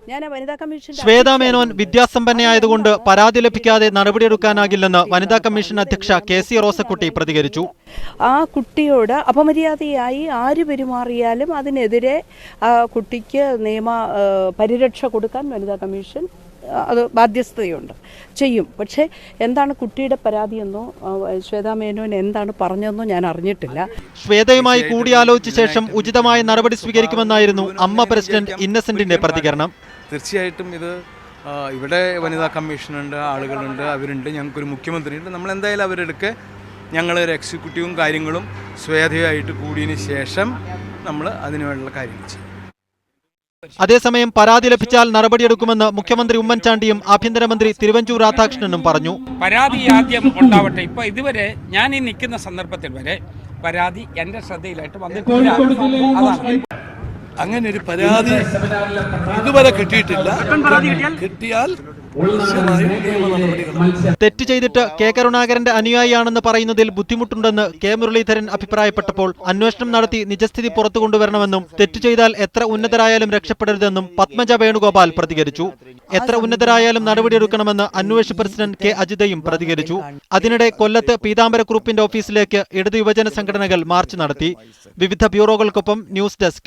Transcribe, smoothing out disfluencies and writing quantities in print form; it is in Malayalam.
ഞാൻ വനിതാ കമ്മീഷൻ ശ്വേതാ മേനോൻ വിദ്യാസമ്പന്നയായതുകൊണ്ട് പരാതി ലഭിക്കാതെ നടപടിയെടുക്കാനാകില്ലെന്ന് വനിതാ കമ്മീഷൻ അധ്യക്ഷ KC റോസക്കുട്ടി പ്രതികരിച്ചു. ആ കുട്ടിയോട് അപമര്യാദയായി ആര് പെരുമാറിയാലും അതിനെതിരെ ആ കുട്ടിക്ക് നിയമ പരിരക്ഷ കൊടുക്കാൻ വനിതാ കമ്മീഷൻ അത് ബാധ്യസ്ഥതയുണ്ട്, ചെയ്യും. പക്ഷേ എന്താണ് കുട്ടിയുടെ പരാതിയെന്നോ ശ്വേതാ മേനോൻ എന്താണ് പറഞ്ഞതെന്നോ ഞാൻ അറിഞ്ഞിട്ടില്ല. ശ്വേതയുമായി കൂടിയാലോചിച്ച ശേഷം ഉചിതമായ നടപടി സ്വീകരിക്കുമെന്നായിരുന്നു അമ്മ പ്രസിഡന്റ് ഇന്നസെന്റിന്റെ പ്രതികരണം. തീർച്ചയായിട്ടും ഇത് ഇവിടെ വനിതാ കമ്മീഷനുണ്ട്, ആളുകളുണ്ട്, അവരുണ്ട്, ഞങ്ങൾക്കൊരു മുഖ്യമന്ത്രിയുണ്ട്. നമ്മൾ എന്തായാലും അവരെടുക്കെ ഞങ്ങളൊരു എക്സിക്യൂട്ടീവും കാര്യങ്ങളും സ്വേതയായിട്ട് കൂടിയതിന് ശേഷം നമ്മൾ അതിനുവേണ്ട കാര്യങ്ങൾ ചെയ്യും. അതേസമയം പരാതി ലഭിച്ചാൽ നടപടിയെടുക്കുമെന്ന് മുഖ്യമന്ത്രി ഉമ്മൻചാണ്ടിയും ആഭ്യന്തരമന്ത്രി തിരുവഞ്ചൂർ രാധാകൃഷ്ണനും പറഞ്ഞു. പരാതി ആദ്യം ഉണ്ടാവട്ടെ. ഇപ്പൊ ഇതുവരെ ഞാൻ ഈ നിൽക്കുന്ന സന്ദർഭത്തിൽ വരെ പരാതി എന്റെ ശ്രദ്ധയിലായിട്ട് വന്നിട്ടില്ല. അങ്ങനെ ഒരു പരാതി ഇതുവരെ കിട്ടിയിട്ടില്ല. കിട്ടിയാൽ തെറ്റ് ചെയ്തിട്ട് K കരുണാകരന്റെ അനുയായിയാണെന്ന് പറയുന്നതിൽ ബുദ്ധിമുട്ടുണ്ടെന്ന് K മുരളീധരൻ അഭിപ്രായപ്പെട്ടപ്പോൾ അന്വേഷണം നടത്തി നിജസ്ഥിതി പുറത്തു കൊണ്ടുവരണമെന്നും തെറ്റു ചെയ്താൽ എത്ര ഉന്നതരായാലും രക്ഷപ്പെടരുതെന്നും പത്മജ വേണുഗോപാൽ പ്രതികരിച്ചു. എത്ര ഉന്നതരായാലും നടപടിയെടുക്കണമെന്ന് അന്വേഷണ പ്രസിഡന്റ് K അജിതയും പ്രതികരിച്ചു. അതിനിടെ കൊല്ലത്ത് പീതാംബരക്കുറുപ്പിന്റെ ഓഫീസിലേക്ക് ഇടതു യുവജന സംഘടനകൾ മാർച്ച് നടത്തി. വിവിധ ബ്യൂറോകൾക്കൊപ്പം ന്യൂസ് ഡെസ്ക്.